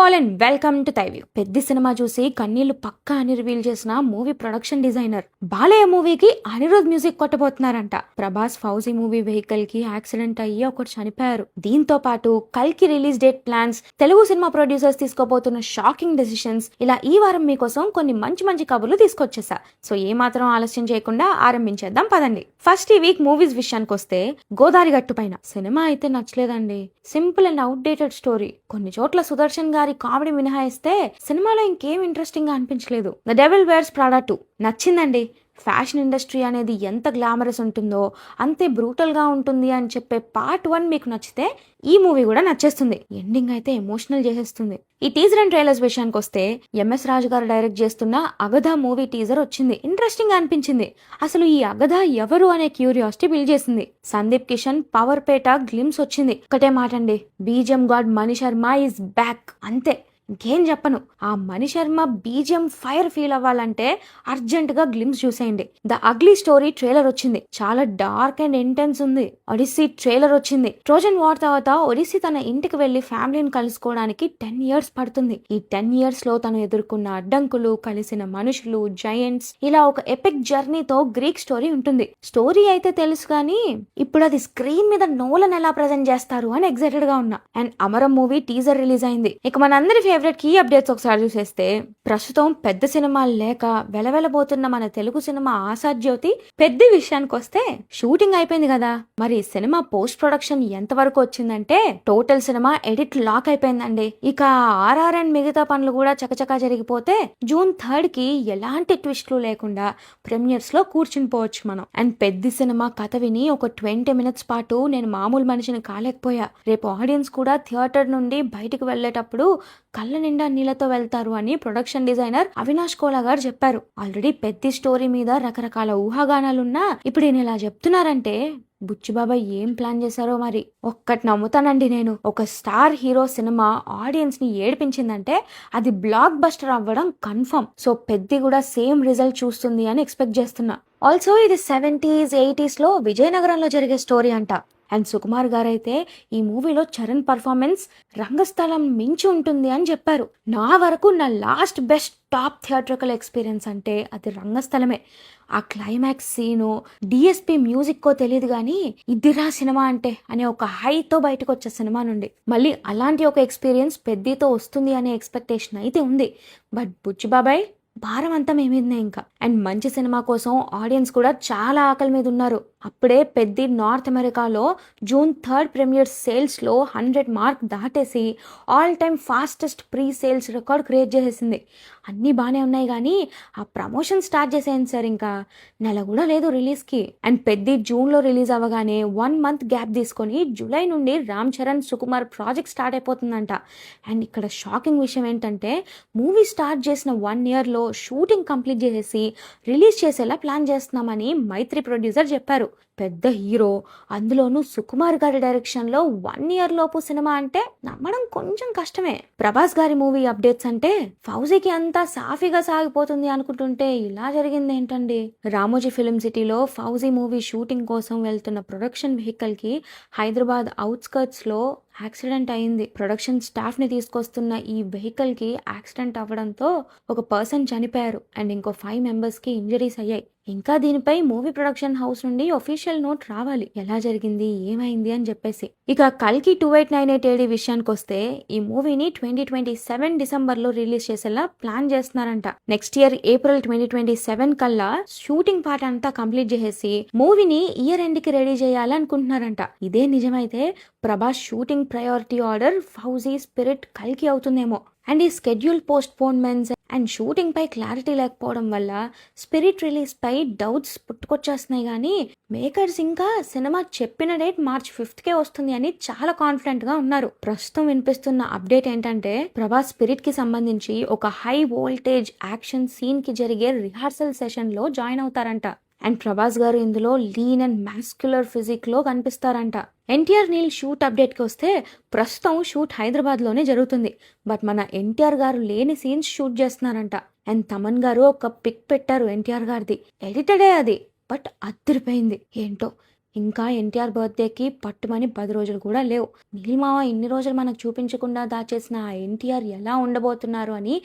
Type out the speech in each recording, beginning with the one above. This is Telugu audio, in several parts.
All and welcome to తైవ్యూ. పెద్ద సినిమా చూసి కన్నీళ్లు పక్కా అని రివీల్ చేసిన మూవీ ప్రొడక్షన్ డిజైనర్ బాలయ్య మూవీకి అనిరుద్ మ్యూజిక్ కొట్టబోతున్నారంట. ప్రభాస్ ఫౌజీ మూవీ వెహికల్ కి యాక్సిడెంట్ అయ్యి ఒకటి చనిపోయారు. దీంతో పాటు కల్కి release date plans, Telugu cinema producers తీసుకోబోతున్న షాకింగ్ డెసిషన్స్, ఇలా ఈ వారం మీకోసం కొన్ని మంచి మంచి కబుర్లు తీసుకొచ్చేసా. సో ఏ మాత్రం ఆలస్యం చేయకుండా ఆరంభించేద్దాం పదండి. ఫస్ట్ ఈ వీక్ మూవీస్ విషయానికి వస్తే గోదారి గట్టు పైన సినిమా అయితే నచ్చలేదండి. Simple and outdated story. కొన్ని చోట్ల సుదర్శన్ గారి కామెడీ మినహాయిస్తే సినిమాలో ఇంకేం ఇంట్రెస్టింగ్ గా అనిపించలేదు. ద డెవిల్ వేర్స్ ప్రాడా 2 నచ్చిందండి. ఫ్యాషన్ ఇండస్ట్రీ అనేది ఎంత గ్లామరస్ ఉంటుందో అంతే బ్రూటల్ గా ఉంటుంది అని చెప్పే పార్ట్ 1 మీకు నచ్చితే ఈ మూవీ కూడా నచ్చేస్తుంది. ఎండింగ్ అయితే ఎమోషనల్ చేసేస్తుంది. ఈ టీజర్ అండ్ ట్రైలర్స్ విషయానికి వస్తే ఎంఎస్ రాజు గారు డైరెక్ట్ చేస్తున్న అగధ మూవీ టీజర్ వచ్చింది. ఇంట్రెస్టింగ్ గా అనిపించింది. అసలు ఈ అగధ ఎవరు అనే క్యూరియాసిటీ బిల్డ్ చేసింది. సందీప్ కిషన్ పవర్ పేట గ్లిమ్స్ వచ్చింది. ఒకటే మాట అండి, BGM God Mani Sharma is back. అంతే, ఇంకేం చెప్పను. ఆ Mani Sharma BGM fire feel అవ్వాలంటే అర్జెంట్ గా గ్లిమ్స్ చూసేయండి. ద అగ్లీ స్టోరీ ట్రైలర్ వచ్చింది. చాలా డార్క్ అండ్ ఇంటెన్స్ ఉంది. ఒడిస్సీ ట్రైలర్ వచ్చింది. ట్రోజన్ వార్ తర్వాత ఒడిస్సీ తన ఇంటికి వెళ్లి ఫ్యామిలీని కలుసుకోవడానికి 10 years పడుతుంది. ఈ 10 years లో తను ఎదుర్కొన్న అడ్డంకులు, కలిసిన మనుషులు, జయంట్స్, ఇలా ఒక ఎపిక్ జర్నీతో గ్రీక్ స్టోరీ ఉంటుంది. స్టోరీ అయితే తెలుసు కానీ ఇప్పుడు అది స్క్రీన్ మీద నోలన్ ఎలా ప్రెజెంట్ చేస్తారు అని ఎక్సైటెడ్ గా ఉన్నా. And amaram movie teaser release అయింది. ఇక మనందరి ఫేవరెట్ కీ అప్డేట్స్ ఒకసారి చూసేస్తే, ప్రస్తుతం పెద్ద సినిమాలు లేక వెలవెలబోతున్న మన తెలుగు సినిమా ఆశాజ్యోతి పెద్ద విషయానికి వస్తే షూటింగ్ అయిపోయింది కదా. మరి సినిమా పోస్ట్ ప్రొడక్షన్ ఎంత వరకు వచ్చిందంటే టోటల్ సినిమా ఎడిట్ లాక్ అయిపోయిందండి. ఇక ఆర్ఆర్ అండ్ మిగతా పనులు కూడా చకచకా జరిగిపోతే June 3 కి ఎలాంటి ట్విస్ట్లు లేకుండా ప్రీమియర్స్ లో కూర్చుని పోవచ్చు మనం. అండ్ పెద్ద సినిమా కథ విని ఒక 20 minutes పాటు నేను మామూలు మనిషిని కాలేకపోయా. రేపు ఆడియన్స్ కూడా థియేటర్ నుండి బయటకు వెళ్లేటప్పుడు కళ్ళ నిండా నీళ్లతో వెళ్తారు అని ప్రొడక్షన్ డిజైనర్ అవినాష్ కోలా గారు చెప్పారు. ఆల్రెడీ పెద్ద స్టోరీ మీద రకరకాల ఊహాగానాలున్నా ఇప్పుడు ఈయన ఇలా చెప్తున్నారంటే బుచ్చిబాబాయ్ ఏం ప్లాన్ చేశారో మరి. ఒక్కటి నమ్ముతానండి నేను, ఒక స్టార్ హీరో సినిమా ఆడియన్స్ ని ఏడిపించిందంటే అది బ్లాక్ బస్టర్ అవ్వడం కన్ఫర్మ్. సో పెద్ద కూడా సేమ్ రిజల్ట్ చూస్తుంది అని ఎక్స్పెక్ట్ చేస్తున్నా. ఆల్సో ఇది 70s 80s లో విజయనగరంలో జరిగే స్టోరీ అంట. అండ్ సుకుమార్ గారైతే ఈ మూవీలో చరణ్ పర్ఫార్మెన్స్ రంగస్థలం మించి ఉంటుంది అని చెప్పారు. నా వరకు నా last best top theatrical experience అంటే అది రంగస్థలమే. ఆ క్లైమాక్స్ సీను, డిఎస్పి మ్యూజిక్ కో తెలియదు కానీ ఇదిరా సినిమా అంటే అనే ఒక హైతో బయటకు వచ్చే సినిమా నుండి మళ్ళీ అలాంటి ఒక ఎక్స్పీరియన్స్ పెద్దతో వస్తుంది అనే ఎక్స్పెక్టేషన్ అయితే ఉంది. బట్ బుచ్చిబాబాయ్ భారం అంతా మేమీదనే ఇంకా. అండ్ మంచి సినిమా కోసం ఆడియన్స్ కూడా చాలా ఆకలి మీద ఉన్నారు. అప్పుడే పెద్ద నార్త్ అమెరికాలో June 3 ప్రీమియర్ సేల్స్ లో 100 మార్క్ దాటేసి all time fastest pre sales record create చేసేసింది. అన్నీ బాగానే ఉన్నాయి కానీ ఆ ప్రమోషన్ స్టార్ట్ చేసేయండి సార్. ఇంకా నెల కూడా లేదు రిలీజ్ కి. అండ్ పెద్ద జూన్ లో రిలీజ్ అవ్వగానే 1 month గ్యాప్ తీసుకొని జూలై నుండి రామ్ చరణ్ సుకుమార్ ప్రాజెక్ట్ స్టార్ట్ అయిపోతుందంట. అండ్ ఇక్కడ షాకింగ్ విషయం ఏంటంటే మూవీ స్టార్ట్ చేసిన 1 year లో షూటింగ్ కంప్లీట్ చేసేసి రిలీజ్ చేసేలా ప్లాన్ చేస్తున్నామని మైత్రి ప్రొడ్యూసర్ చెప్పారు. పెద్ద హీరో, అందులోనూ సుకుమార్ గారి డైరెక్షన్ లో 1 year లోపు సినిమా అంటే నమ్మడం కొంచెం కష్టమే. ప్రభాస్ గారి మూవీ అప్డేట్స్ అంటే ఫౌజీకి అంతా సాఫీగా సాగిపోతుంది అనుకుంటుంటే ఇలా జరిగింది ఏంటండి. రామోజీ ఫిల్మ్ సిటీలో ఫౌజీ మూవీ షూటింగ్ కోసం వెళ్తున్న ప్రొడక్షన్ వెహికల్ కి హైదరాబాద్ అవుట్స్కర్ట్స్ లో యాక్సిడెంట్ అయింది. ప్రొడక్షన్ స్టాఫ్ ని తీసుకొస్తున్న ఈ వెహికల్ కి యాక్సిడెంట్ అవ్వడంతో ఒక పర్సన్ చనిపోయారు అండ్ ఇంకో 5 members కి ఇంజరీస్ అయ్యాయి. ఇంకా దీనిపై మూవీ ప్రొడక్షన్ హౌస్ నుండి ఒఫీషియల్ నోట్ రావాలి, ఎలా జరిగింది ఏమైంది అని చెప్పేసి. ఇక కల్కి 2898 AD విషయానికి వస్తే ఈ మూవీని 2027 డిసెంబర్ లో రిలీజ్ చేసేలా ప్లాన్ చేస్తున్నారంట. నెక్స్ట్ ఇయర్ April 2027 కల్లా షూటింగ్ పార్ట్ అంతా కంప్లీట్ చేసేసి మూవీని ఇయర్ ఎండ్ కి రెడీ చేయాలనుకుంటున్నారంట. ఇదే నిజమైతే Prabhas shooting priority order Fauji, Spirit, కల్కి అవుతుందేమో. అండ్ ఈ schedule postponements and shooting పై క్లారిటీ లేకపోవడం వల్ల స్పిరిట్ రిలీజ్ పై డౌట్స్ పుట్టుకొచ్చేస్తున్నాయి కానీ మేకర్స్ ఇంకా సినిమా చెప్పిన డేట్ March 5th వస్తుంది అని చాలా కాన్ఫిడెంట్ గా ఉన్నారు. ప్రస్తుతం వినిపిస్తున్న అప్డేట్ ఏంటంటే ప్రభాస్ స్పిరిట్ కి సంబంధించి ఒక హై వోల్టేజ్ యాక్షన్ సీన్ కి జరిగే రిహార్సల్ సెషన్ లో జాయిన్ అవుతారంట. అండ్ ప్రభాస్ గారు ఇందులో లీన్ అండ్ మాస్క్యులర్ ఫిజిక్ లో కనిపిస్తారంట. ఎన్టీఆర్ నీల్ షూట్ అప్డేట్ కి వస్తే ప్రస్తుతం షూట్ హైదరాబాద్ లోనే జరుగుతుంది. బట్ మన ఎన్టీఆర్ గారు లేని సీన్స్ షూట్ చేస్తున్నారంట. అండ్ తమన్ గారు ఒక పిక్ పెట్టారు ఎన్టీఆర్ గారిది, ఎడిటెడే అది, బట్ అదిరిపోయింది. ఏంటో ఇంకా ఎన్టీఆర్ బర్త్డేకి పట్టుమని 10 రోజులు కూడా లేవు. నీలిమావ ఇన్ని రోజులు మనకు చూపించకుండా దాచేసిన ఆ ఎన్టీఆర్ ఎలా ఉండబోతున్నారు అని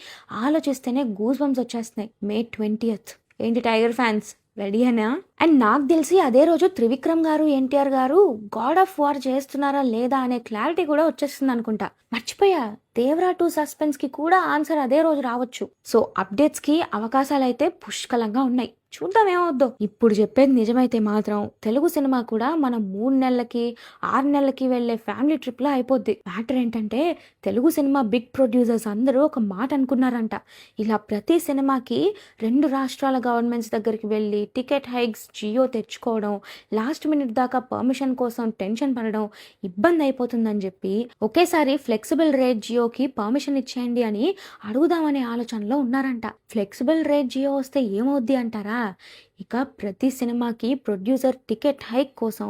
ఆలోచిస్తేనే గూస్ బంప్స్ వచ్చేస్తున్నాయి. May 20th. ఏంటి టైగర్ ఫ్యాన్స్ రెడీయేనా? అండ్ నాకు తెలిసి అదే రోజు త్రివిక్రమ్ గారు ఎన్టీఆర్ గారు గాడ్ ఆఫ్ వార్ చేస్తున్నారా లేదా అనే క్లారిటీ కూడా వచ్చేస్తుంది అనుకుంటా. మర్చిపోయా, దేవరా 2 సస్పెన్స్ కి కూడా ఆన్సర్ అదే రోజు రావచ్చు. సో అప్డేట్స్ కి అవకాశాలు అయితే పుష్కలంగా ఉన్నాయి. చూద్దాం ఏమవుద్దో. ఇప్పుడు చెప్పేది నిజమైతే మాత్రం తెలుగు సినిమా కూడా మన 3 నెలలకి 6 నెలలకి వెళ్లే ఫ్యామిలీ ట్రిప్ లా అయిపోద్ది. మ్యాటర్ ఏంటంటే తెలుగు సినిమా బిగ్ ప్రొడ్యూసర్స్ అందరూ ఒక మాట అనుకున్నారంట. ఇలా ప్రతి సినిమాకి 2 రాష్ట్రాల గవర్నమెంట్స్ దగ్గరికి వెళ్ళి టికెట్ హైక్స్ జియో తెచ్చుకోవడం, లాస్ట్ మినిట్ దాకా పర్మిషన్ కోసం టెన్షన్ పడడం ఇబ్బంది అయిపోతుందని చెప్పి ఒకేసారి ఫ్లెక్సిబుల్ రేట్ జియోకి పర్మిషన్ ఇచ్చేయండి అని అడుగుదామనే ఆలోచనలో ఉన్నారంట. ఫ్లెక్సిబుల్ రేట్ జియో వస్తే ఏమవుద్ది అంటారా? ఇక ప్రతి సినిమాకి ప్రొడ్యూసర్ టికెట్ హైక్ కోసం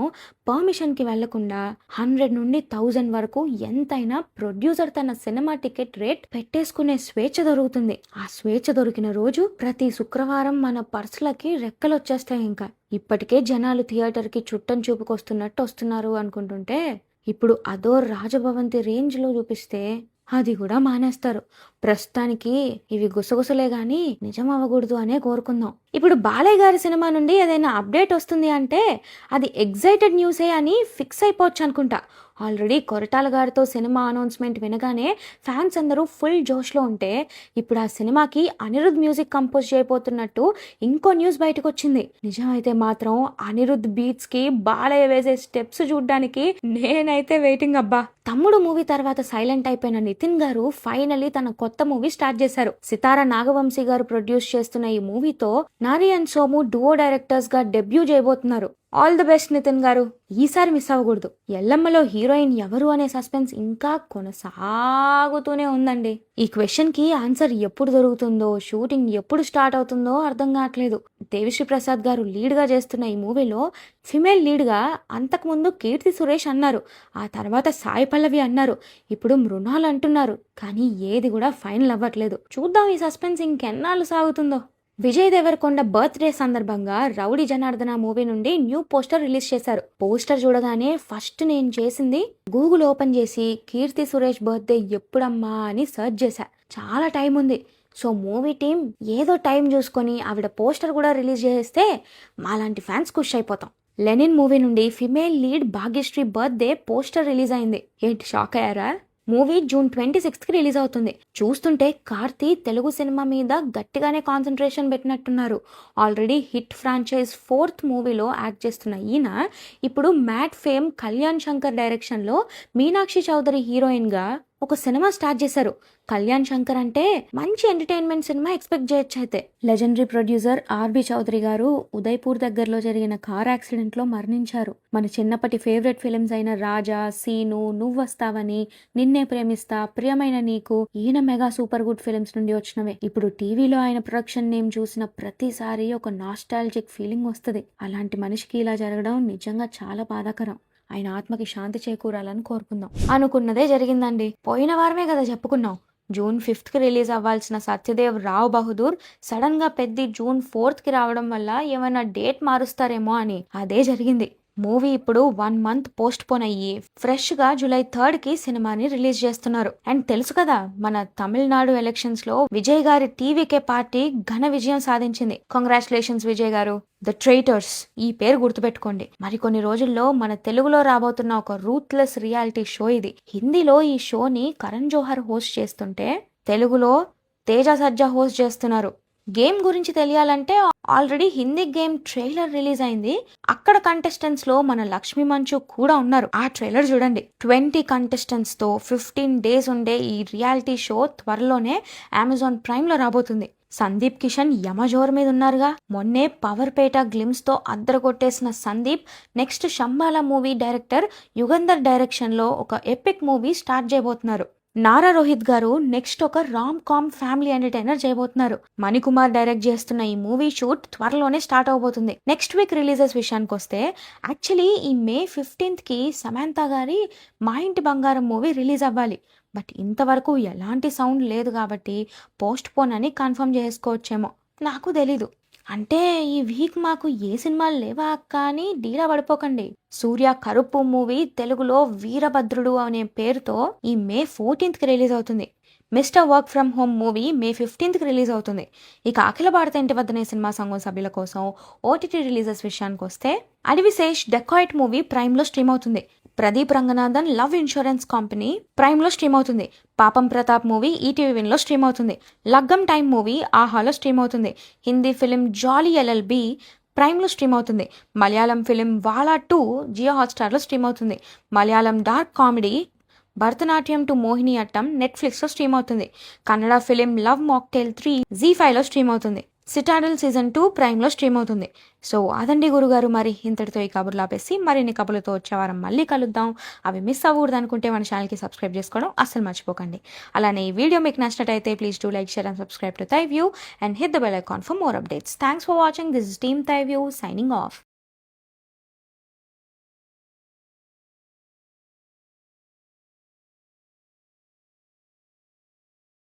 పర్మిషన్కి వెళ్లకుండా 100 నుండి 1000 వరకు ఎంతైనా ప్రొడ్యూసర్ తన సినిమా టికెట్ రేట్ పెట్టేసుకునే స్వేచ్ఛ దొరుకుతుంది. ఆ స్వేచ్ఛ దొరికిన రోజు ప్రతి శుక్రవారం మన పర్సులకి రెక్కలు వచ్చేస్తాయి. ఇంకా ఇప్పటికే జనాలు థియేటర్కి చుట్టం చూపుకొస్తున్నట్టు వస్తున్నారు అనుకుంటుంటే ఇప్పుడు అదో రాజభవంతి రేంజ్లో చూపిస్తే అది కూడా మానేస్తారు. ప్రస్తుతానికి ఇవి గుసగుసలే గాని నిజం అవ్వకూడదు అనే కోరుకుందాం. ఇప్పుడు బాలయ్య గారి సినిమా నుండి ఏదైనా అప్డేట్ వస్తుంది అంటే అది ఎగ్జైటెడ్ న్యూసే అని ఫిక్స్ అయిపోవచ్చు అనుకుంటా. ఆల్రెడీ కొరటాల గారితో సినిమా అనౌన్స్మెంట్ వినగానే ఫ్యాన్స్ అందరూ ఫుల్ జోష్లో ఉంటే ఇప్పుడు ఆ సినిమాకి అనిరుద్ మ్యూజిక్ కంపోజ్ చేయబోతున్నట్టు ఇంకో న్యూస్ బయటకు వచ్చింది. నిజమైతే మాత్రం అనిరుద్ బీట్స్ కి బాలయ్య వేసే స్టెప్స్ చూడ్డానికి నేనైతే వెయిటింగ్ అబ్బా. తమ్ముడు మూవీ తర్వాత సైలెంట్ అయిపోయిన నితిన్ గారు ఫైనల్లీ తన కొత్త మూవీ స్టార్ట్ చేశారు. సితారా నాగవంశీ గారు ప్రొడ్యూస్ చేస్తున్న ఈ మూవీతో నారి అండ్ సోము డువో డైరెక్టర్స్ గా డెబ్యూ చేయబోతున్నారు. ఆల్ ది బెస్ట్ నితిన్ గారు, ఈసారి మిస్ అవ్వకూడదు. ఎల్లమ్మలో హీరోయిన్ ఎవరు అనే సస్పెన్స్ ఇంకా కొనసాగుతూనే ఉందండి. ఈ క్వశ్చన్ కి ఆన్సర్ ఎప్పుడు దొరుకుతుందో, షూటింగ్ ఎప్పుడు స్టార్ట్ అవుతుందో అర్థం కావట్లేదు. దేవిశ్రీ ప్రసాద్ గారు లీడ్ గా చేస్తున్న ఈ మూవీలో ఫిమేల్ లీడ్ గా అంతకుముందు కీర్తి సురేష్ అన్నారు, ఆ తర్వాత సాయి పల్లవి అన్నారు, ఇప్పుడు మృణాల్ అంటున్నారు. కానీ ఏది కూడా ఫైనల్ అవ్వట్లేదు. చూద్దాం ఈ సస్పెన్స్ ఇంకెన్నాళ్ళు సాగుతుందో. విజయ్ దేవరకొండ బర్త్డే సందర్భంగా రౌడీ జనార్దన మూవీ నుండి న్యూ పోస్టర్ రిలీజ్ చేశారు. పోస్టర్ చూడగానే ఫస్ట్ నేను చేసింది గూగుల్ ఓపెన్ చేసి కీర్తి సురేష్ బర్త్డే ఎప్పుడమ్మా అని సెర్చ్ చేశా. చాలా టైం ఉంది. సో మూవీ టీం ఏదో టైం చూసుకొని ఆవిడ పోస్టర్ కూడా రిలీజ్ చేస్తే మాలాంటి ఫ్యాన్స్ ఖుష్ అయిపోతాం. లెనిన్ మూవీ నుండి female lead Bhagyashree birthday poster release అయింది. ఏంటి షాక్ అయ్యారా? మూవీ June 26కి రిలీజ్ అవుతుంది. చూస్తుంటే కార్తీ తెలుగు సినిమా మీద గట్టిగానే కాన్సన్ట్రేషన్ పెట్టినట్టున్నారు. ఆల్రెడీ హిట్ ఫ్రాంచైజ్ 4th మూవీలో యాక్ట్ చేస్తున్న ఈయన ఇప్పుడు మ్యాట్ ఫేమ్ కళ్యాణ్ శంకర్ డైరెక్షన్లో మీనాక్షి చౌదరి హీరోయిన్గా ఒక సినిమా స్టార్ట్ చేశారు. కళ్యాణ్ శంకర్ అంటే మంచి ఎంటర్టైన్మెంట్ సినిమా ఎక్స్పెక్ట్ చేయొచ్చు. అయితే లెజెండరీ ప్రొడ్యూసర్ ఆర్బి చౌదరి గారు ఉదయ్పూర్ దగ్గరలో జరిగిన కార్ యాక్సిడెంట్ లో మరణించారు. మన చిన్నప్పటి ఫేవరెట్ ఫిలిమ్స్ అయిన రాజా, సీను, నువ్వొస్తావని, నిన్నే ప్రేమిస్తా, ప్రియమైన నీకు ఈయన మెగా సూపర్ గుడ్ ఫిలిమ్స్ నుండి వచ్చినవే. ఇప్పుడు టీవీలో ఆయన ప్రొడక్షన్ నేమ్ చూసిన ప్రతిసారి ఒక నాస్టాలజిక్ ఫీలింగ్ వస్తుంది. అలాంటి మనిషికి ఇలా జరగడం నిజంగా చాలా బాధాకరం. ఆయన ఆత్మకి శాంతి చేకూరాలని కోరుకుందాం. అనుకున్నదే జరిగిందండి. పోయిన వారమే కదా చెప్పుకున్నాం, June 5కి రిలీజ్ అవ్వాల్సిన సత్యదేవ్ రావ్ బహదూర్ సడన్ గా పెద్ద June 4కి రావడం వల్ల ఏమైనా డేట్ మారుస్తారేమో అని. అదే జరిగింది. మూవీ ఇప్పుడు 1 month పోస్ట్ పోన్ అయ్యి ఫ్రెష్ గా July 3కి సినిమాని రిలీజ్ చేస్తున్నారు. అండ్ తెలుసు కదా, మన తమిళనాడు ఎలక్షన్స్ లో విజయ్ గారి టీవీకే పార్టీ ఘన విజయం సాధించింది. కంగ్రాచులేషన్స్ విజయ్ గారు. ద ట్రైటర్స్ ఈ పేరు గుర్తుపెట్టుకోండి. మరికొన్ని రోజుల్లో మన తెలుగులో రాబోతున్న ఒక రూత్లెస్ రియాలిటీ షో ఇది. హిందీలో ఈ షోని కరణ్ జోహర్ హోస్ట్ చేస్తుంటే తెలుగులో తేజ సజ్జా హోస్ట్ చేస్తున్నారు. గేమ్ గురించి తెలియాలంటే already Hindi game trailer release అయింది. అక్కడ కంటెస్టెంట్స్ లో మన లక్ష్మీ మంచు కూడా ఉన్నారు. ఆ ట్రైలర్ చూడండి. 20 కంటెస్టెంట్స్ తో 15 days ఉండే ఈ రియాలిటీ షో త్వరలోనే అమెజాన్ ప్రైమ్ లో రాబోతుంది. సందీప్ కిషన్ యమజోర్ మీద ఉన్నారుగా. మొన్నే పవర్ పేట గ్లిమ్స్ తో అద్దరు కొట్టేసిన Sandeep next Shambhala movie director Yugandhar direction లో ఒక ఎపిక్ మూవీ స్టార్ట్ చేయబోతున్నారు. నారా రోహిత్ గారు నెక్స్ట్ ఒక రామ్ కామ్ ఫ్యామిలీ ఎంటర్టైనర్ చేయబోతున్నారు. మణికుమార్ డైరెక్ట్ చేస్తున్న ఈ మూవీ షూట్ త్వరలోనే స్టార్ట్ అవబోతుంది. నెక్స్ట్ వీక్ రిలీజెస్ విషయానికి వస్తే యాక్చువల్లీ ఈ May 15కి సమాంతా గారి మా ఇంటి బంగారం మూవీ రిలీజ్ అవ్వాలి. బట్ ఇంతవరకు ఎలాంటి సౌండ్ లేదు కాబట్టి పోస్ట్ పోన్ అని కన్ఫర్మ్ చేసుకోవచ్చేమో, నాకు తెలీదు. అంటే ఈ వీక్ మాకు ఏ సినిమాలు లేవా అక్క అని డీలా పడిపోకండి. సూర్య కరుపు మూవీ తెలుగులో వీరభద్రుడు అనే పేరుతో ఈ మే 14కి రిలీజ్ అవుతుంది. Mister work from home movie May 15కి రిలీజ్ అవుతుంది. ఇక అఖిల భారత ఇంటి వద్దనే సినిమా సంఘం సభ్యుల కోసం ఓటీటీ రిలీజెస్ విషయానికి వస్తే అడివిశేష్ డెకాయిట్ మూవీ ప్రైమ్లో స్ట్రీమ్ అవుతుంది. Pradeep Ranganathan love insurance company ప్రైమ్లో స్ట్రీమ్ అవుతుంది. పాపం ప్రతాప్ మూవీ ఈటీవీ విన్లో స్ట్రీమ్ అవుతుంది. లగ్గం టైమ్ మూవీ ఆహాలో స్ట్రీమ్ అవుతుంది. హిందీ ఫిలిం జాలీ ఎల్ఎల్బి ప్రైమ్లో స్ట్రీమ్ అవుతుంది. మలయాళం ఫిలిం వాలా 2 జియో హాట్స్టార్లో స్ట్రీమ్ అవుతుంది. Malayalam dark comedy Bharatanatyam to Mohini Attam నెట్ఫ్లిక్స్లో స్ట్రీమ్ అవుతుంది. కన్నడ ఫిలిం లవ్ మాక్టైల్ 3 జీ5లో స్ట్రీమ్ అవుతుంది. సిటాడల్ సీజన్ 2 ప్రైమ్లో స్ట్రీమ్ అవుతుంది. సో అదండి గురుగారు, మరి ఇంతటితో ఈ కబుర్లు ఆపేసి మరిన్ని కబుర్లతో వచ్చే వారం మళ్ళీ కలుద్దాం. అవి మిస్ అవ్వకూడదు అనుకుంటే మన ఛానల్కి సబ్స్క్రైబ్ చేసుకోవడం అస్సలు మర్చిపోకండి. అలానే ఈ వీడియో మీకు నచ్చినట్టయితే please do like, share and subscribe to థై view and hit the bell icon for more updates. Thanks for watching. This is team థై వ్యూ సైనింగ్ ఆఫ్.